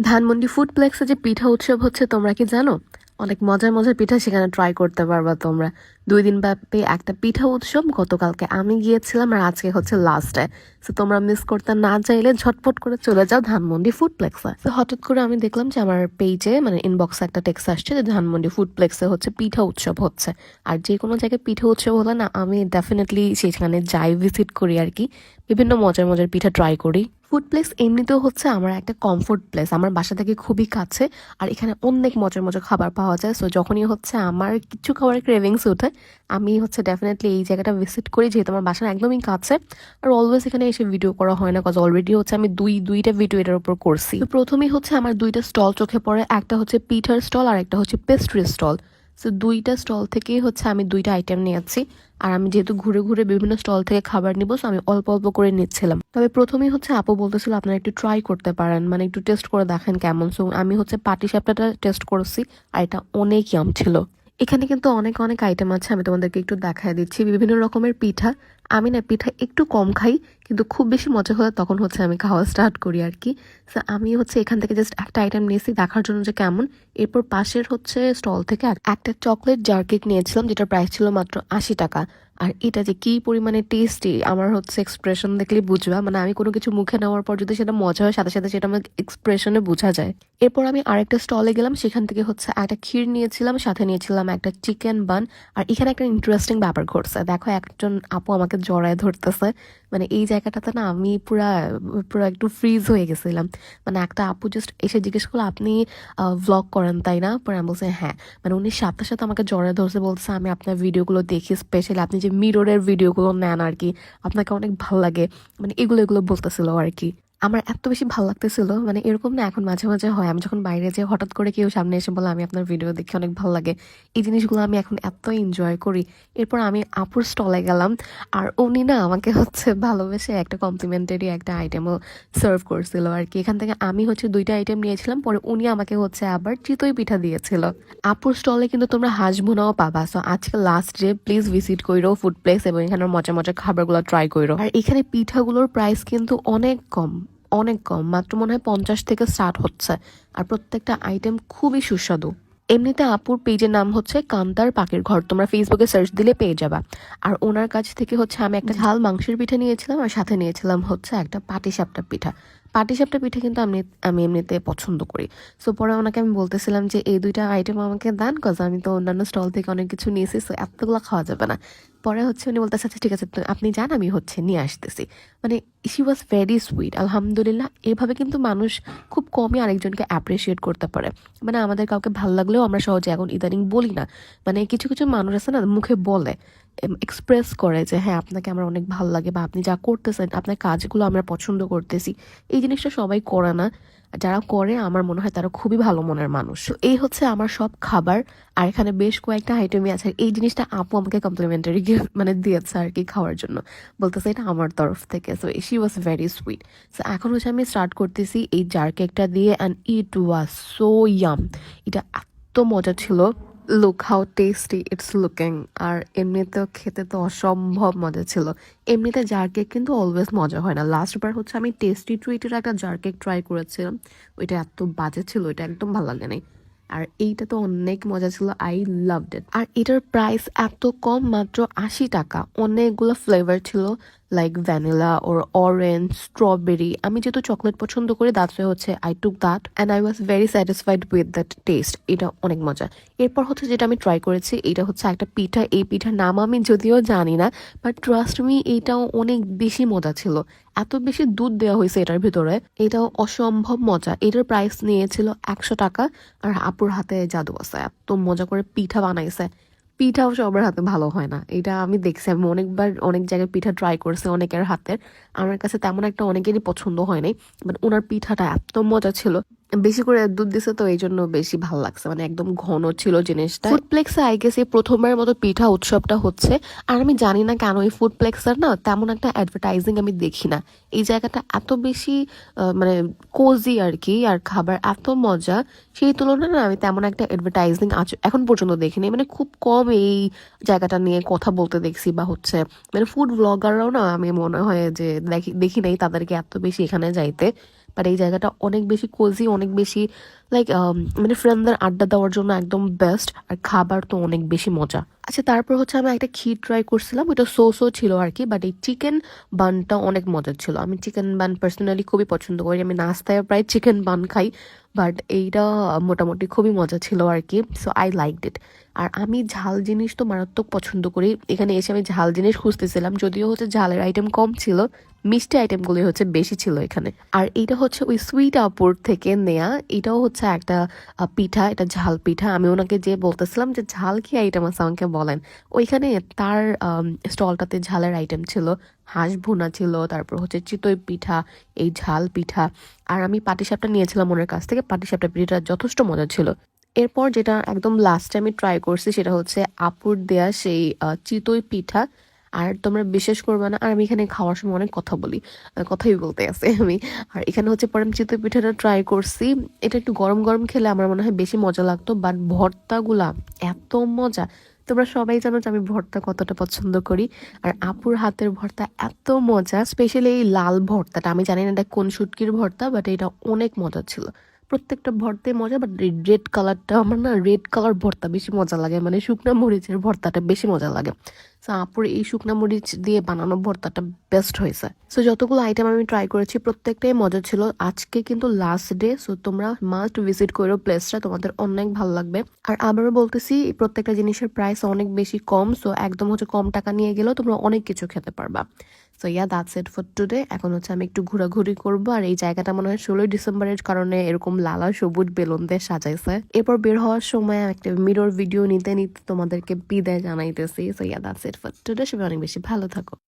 ধানমন্ডি ফুডপ্লেক্সে যে পিঠা উৎসব হচ্ছে তোমরা কি জানো? অনেক মজার মজার পিঠা সেখানে ট্রাই করতে পারবা তোমরা। 2 দিন ব্যাপী একটা পিঠা উৎসব। গতকালকে আমি গিয়েছিলাম আর আজকে হচ্ছে লাস্ট ডে। তো তোমরা মিস করতে না চাইলে ঝটপট করে চলে যাও ধানমন্ডি ফুডপ্লেক্সে। তো হঠাৎ করে আমি দেখলাম যে আমার পেজে মানে ইনবক্সে একটা টেক্সট আসছে যে ধানমন্ডি ফুডপ্লেক্সে হচ্ছে পিঠা উৎসব হচ্ছে। আর যে কোনো জায়গায় পিঠা উৎসব হলে না আমি ডেফিনেটলি সেখানে যাই, ভিজিট করি আর কি, বিভিন্ন মজার মজার পিঠা ট্রাই করি। ফুড প্লেস এমনিতেও হচ্ছে আমার একটা কমফোর্ট প্লেস, আমার বাসা থেকে খুবই কাছে। আর এখানে অনেক মজার মজার খাবার পাওয়া যায়। সো যখনই হচ্ছে আমার কিছু খাবারের ক্রেভিংস ওঠে আমি হচ্ছে ডেফিনেটলি এই জায়গাটা ভিজিট করি, যেহেতু আমার বাসার একদমই কাছে। আর অলওয়েজ এখানে এসে ভিডিও করা হয় না, কজ অলরেডি হচ্ছে আমি দুইটা ভিডিও এটার উপর করছি। তো প্রথমেই হচ্ছে আমার দুইটা স্টল চোখে পড়ে, একটা হচ্ছে পিঠার স্টল আর একটা হচ্ছে পেস্ট্রি স্টল। সো দুইটা স্টল থেকেই হচ্ছে আমি দুইটা আইটেম নিয়েছি। আর আমি যেহেতু ঘুরে ঘুরে বিভিন্ন স্টল থেকে খাবার নিবো, সো আমি অল্প অল্প করে নিচ্ছিলাম। তবে প্রথমেই হচ্ছে আপু বলতেছিল আপনারা একটু ট্রাই করতে পারেন, মানে একটু টেস্ট করে দেখেন কেমন। সো আমি হচ্ছে পাটিসাপটাটা টেস্ট করছি আর এটা অনেক ইয়াম ছিল। এখানে কিন্তু অনেক অনেক আইটেম আছে, আমি তোমাদেরকে একটু দেখায় দিচ্ছি। বিভিন্ন রকমের পিঠা। আমি না পিঠা একটু কম খাই, কিন্তু খুব বেশি মজা হলে তখন হচ্ছে আমি খাওয়া স্টার্ট করি আর কি। সো আমি হচ্ছে এখান থেকে জাস্ট একটা আইটেম নিয়েছি দেখার জন্য যে কেমন। এরপর পাশের হচ্ছে স্টল থেকে একটা চকলেট জার কেক নিয়েছিলাম, যেটার প্রাইস ছিল মাত্র 80 টাকা। আর এটা যে কি পরিমাণে টেস্টি আমার হচ্ছে এক্সপ্রেশন দেখলে বুঝবা, মানে আমি কোনো কিছু মুখে নেওয়ার পর যদি সেটা মজা হয় সাথে সাথে সেটা আমার এক্সপ্রেশনে বোঝা যায়। এরপর আমি আরেকটা স্টলে গেলাম, সেখান থেকে হচ্ছে একটা ক্ষীর নিয়েছিলাম, সাথে নিয়েছিলাম একটা চিকেন বান। আর এখানে একটা ইন্টারেস্টিং ব্যাপার ঘটছে, দেখো একজন আপু আমাকে জড়ায় ধরতেছে। মানে এই জায়গাটাতে না আমি পুরা পুরা একটু ফ্রিজ হয়ে গেছিলাম। মানে একটা আপু জাস্ট এসে জিজ্ঞেস করলো আপনি ভ্লগ করেন তাই না? পরে আমি বলছি হ্যাঁ। মানে উনি সাথে সাথে আমাকে জড়ায় ধরছে, বলছে আমি আপনার ভিডিওগুলো দেখি, স্পেশালি আপনি যে মিররের ভিডিওগুলো নেন আর কি, আপনাকে অনেক ভালো লাগে। মানে এগুলো এগুলো বলতেছিল আর কি। আমার এত বেশি ভালো লাগতেছিল, মানে এরকম না এখন মাঝে মাঝে হয়, আমি যখন বাইরে যাই হঠাৎ করে কেউ সামনে এসে বলে আমি আপনার ভিডিও দেখি অনেক ভালো লাগে। এই জিনিসগুলো আমি এখন এত এনজয় করি। এরপর আমি আপুর স্টলে গেলাম, আর উনি না আমাকে হচ্ছে ভালোবেসে একটা কমপ্লিমেন্টারি একটা আইটেমও সার্ভ করছিল আর কি। এখান থেকে আমি হচ্ছে দুইটা আইটেম নিয়েছিলাম, পরে উনি আমাকে হচ্ছে আবার চিতই পিঠা দিয়েছিল। আপুর স্টলে কিন্তু তোমরা হাঁস ভুনাও পাবা। সো আজকে লাস্ট ডে, প্লিজ ভিজিট করো ফুড প্লেস এবং এখানে মজা মজা খাবারগুলো ট্রাই করো। আর এখানে পিঠাগুলোর প্রাইস কিন্তু অনেক কম, অনেক কম, মাত্র মনে হয় 50 থেকে স্টার্ট হচ্ছে। আর প্রত্যেকটা আইটেম খুবই সুস্বাদু। এমনিতে আপুর পেজের নাম হচ্ছে কান্তার পাখির ঘর, তোমরা ফেসবুকে সার্চ দিলে পেয়ে যাবা। আর ওনার কাছ থেকে হচ্ছে আমি একটা ঝাল মাংসের পিঠা নিয়েছিলাম আর সাথে নিয়েছিলাম হচ্ছে একটা পাটিসাপটা পিঠা। পাটিসাপটা পিঠা কিন্তু আমি আমি এমনিতে পছন্দ করি। সো পরে ওনাকে আমি বলতেছিলাম যে এই দুইটা আইটেম আমাকে দেন, কজ আমি তো অন্যান্য স্টল থেকে অনেক কিছু নিয়েছি, সো এতগুলো খাওয়া যাবে না। পরে হচ্ছে উনি বলতেছে আচ্ছা ঠিক আছে আপনি যান, আমি হচ্ছে নিয়ে আসতেছি। মানে শি ওয়াজ ভেরি সুইট, আলহামদুলিল্লাহ। এভাবে কিন্তু মানুষ খুব কমই আরেকজনকে অ্যাপ্রিসিয়েট করতে পারে। মানে আমাদের কাউকে ভালো লাগলেও আমরা সহজে এখন ইদানিং বলি না। মানে কিছু কিছু মানুষ আছে না, মুখে বলে, এক্সপ্রেস করে যে হ্যাঁ আপনাকে আমার অনেক ভালো লাগে, বা আপনি যা করতেছেন আপনার কাজগুলো আমরা পছন্দ করতেছি। এই জিনিসটা সবাই করে না, যারা করে আমার মনে হয় তারা খুবই ভালো মনের মানুষ। তো এই হচ্ছে আমার সব খাবার। আর এখানে বেশ কয়েকটা আইটেমই আছে, এই জিনিসটা আপু আমাকে কমপ্লিমেন্টারি মানে দিয়েছে আর কি খাওয়ার জন্য, বলতেছে এটা আমার তরফ থেকে। So she was very sweet. So এখন হচ্ছে আমি স্টার্ট করতেছি এই জার কেকটা দিয়ে, and it was so yum. এটা এত মজা ছিল। Look how tasty it's looking. আর এমনিতেও খেতে তো অসম্ভব মজা ছিল। এমনিতে জার কেক কিন্তু অলওয়েজ মজা হয় না। লাস্টবার হচ্ছে আমি টেস্টি ট্রিটের একটা জার কেক ট্রাই করেছিলাম, ওইটা এত বাজে ছিল, ওইটা একদম ভালো লাগে নাই। আর এইটা তো অনেক মজা ছিল, আই লাভড ইট। আর এটার প্রাইস এত কম, মাত্র 80 টাকা। অনেকগুলো ফ্লেভার ছিল, লাইক ভ্যানিলা ওর অরেঞ্জ, স্ট্রবেরি। আমি যেহেতু চকলেট পছন্দ করি, দ্যাটস ওয়াই হচ্ছে I took that and I was very satisfied with that test. এটা অনেক মজা। এরপর হচ্ছে যেটা আমি ট্রাই করেছি, এটা হচ্ছে একটা পিঠা। এই পিঠার নাম আমি যদিও জানি না, বাট ট্রাস্ট মি এটাও অনেক বেশি মজা ছিল। এত বেশি দুধ দেওয়া হয়েছে এটার ভিতরে, এটাও অসম্ভব মজা। এটার প্রাইস নিয়েছিল 100 টাকা। আর আপুর হাতে জাদু আছে, এত মজা করে পিঠা বানাইছে। পিঠাও সবার হাতে ভালো হয় না, এটা আমি দেখছি। আমি অনেকবার অনেক জায়গায় পিঠা ট্রাই করছি অনেকের হাতের, আমার কাছে তেমন একটা অনেকেরই পছন্দ হয় নাই। বাট ওনার পিঠাটা এত মজা ছিল, বেশি করে দুধ দিছে তো এই জন্য বেশি ভালো লাগছে, মানে একদম ঘন ছিল জিনিসটা। ফুডপ্লেক্সে আই গেস এই প্রথমবার মতো পিঠা উৎসবটা হচ্ছে। আর আমি জানি না কেন এই ফুডপ্লেক্সের না তেমন একটা অ্যাডভার্টাইজিং আমি দেখি না। এই জায়গাটা এত বেশি মানে কোজি আর কি, আর খাবার এত মজা, সেই তুলনায় না আমি তেমন একটা অ্যাডভার্টাইজিং এখন পর্যন্ত দেখিনি। মানে খুব কম এই জায়গাটা নিয়ে কথা বলতে দেখছি, বা হচ্ছে মানে ফুড ব্লগাররাও না আমি মনে হয় যে দেখি নাই তাদেরকে এত বেশি এখানে যাইতে। বাট এই জায়গাটা অনেক বেশি কোজি, অনেক বেশি লাইক মানে ফ্রেন্ডদের আড্ডা দেওয়ার জন্য একদম বেস্ট। আর খাবার তো অনেক বেশি মজা। আচ্ছা, তারপর হচ্ছে আমি একটা ক্ষীর ট্রাই করছিলাম, ওটা সো ছিল আর কি, বাট এই চিকেন বানটা অনেক মজার ছিল। আমি চিকেন বান পার্সোনালি খুবই পছন্দ করি, আমি নাস্তায় প্রায় চিকেন বান খাই, বাট এইটা মোটামুটি খুবই মজা ছিল আর কি। So I liked it. আর আমি ঝাল জিনিস তো মারাত্মক পছন্দ করি। এখানে এসে আমি ঝাল জিনিস খুঁজতেছিলাম, যদিও হচ্ছে ঝালের আইটেম কম ছিল, মিষ্টি আইটেমগুলি হচ্ছে বেশি ছিল এখানে। আর এটা হচ্ছে ওই সুইট আপুর থেকে নেয়া, এটাও হচ্ছে একটা পিঠা, এটা ঝাল পিঠা। আমি ওনাকে যে বলতেছিলাম যে ঝাল কি আইটেম আছে আমাকে বলেন, ওইখানে তার স্টলটাতে ঝালের আইটেম ছিল, হাঁস ভুনা ছিল, তারপর হচ্ছে চিতই পিঠা, এই ঝাল পিঠা। আর আমি পাটিসাপটা নিয়েছিলাম ওনার কাছ থেকে, পাটিসাপটা পিঠাটা যথেষ্ট মজা ছিল। এরপর যেটা একদম লাস্টে আমি ট্রাই করছি সেটা হচ্ছে আপুর দেয়া সেই চিতই পিঠা। আর তোমরা বিশ্বাস করবে না, আর আমি এখানে খাওয়ার সময় অনেক কথা বলি, কথাই বলতে আছে আমি। আর এখানে হচ্ছে পরে আমি চিতই পিঠাটা ট্রাই করছি, এটা একটু গরম গরম খেলে আমার মনে হয় বেশি মজা লাগতো, বাট ভর্তাগুলা এত মজা। তোমরা সবাই জানো যে আমি ভর্তা কতটা পছন্দ করি, আর আপুর হাতের ভর্তা এত মজা, স্পেশালি এই লাল ভর্তাটা, আমি জানি না এটা কোন শুটকির ভর্তা, বাট এটা অনেক মজা ছিল। প্রত্যেকটা ভর্তাই মজা, বাট রেড কালারটা আমার না, রেড কালার ভর্তা বেশি মজা লাগে, মানে শুকনা মরিচের ভর্তাটা বেশি মজা লাগে। সো আপুর এই শুকনা মরিচ দিয়ে বানানো ভর্তাটা বেস্ট হয়েছে। সো যতগুলো আইটেম আমি ট্রাই করেছি প্রত্যেকটাই মজা ছিল। আজকে কিন্তু লাস্ট ডে, সো তোমরা মাস্ট ভিজিট করো প্লেসটা, তোমাদের অনেক ভালো লাগবে। আর আবারও বলতেছি, এই প্রত্যেকটা জিনিসের প্রাইস অনেক বেশি কম, সো একদম হচ্ছে কম টাকা নিয়ে গেলেও তোমরা অনেক কিছু খেতে পারবা। So yeah, that's it for today. এখন হচ্ছে আমি একটু ঘোরাঘুরি করবো, আর এই জায়গাটা মনে হয় 16ই ডিসেম্বরের কারণে এরকম লালা সবুজ বেলুন দিয়ে সাজাইছে। এরপর বের হওয়ার সময় একটা মিরর ভিডিও নিতে নিতে তোমাদেরকে বিদায় জানাইতেছি। So yeah, that's it for today. সবাই অনেক বেশি ভালো থাকো।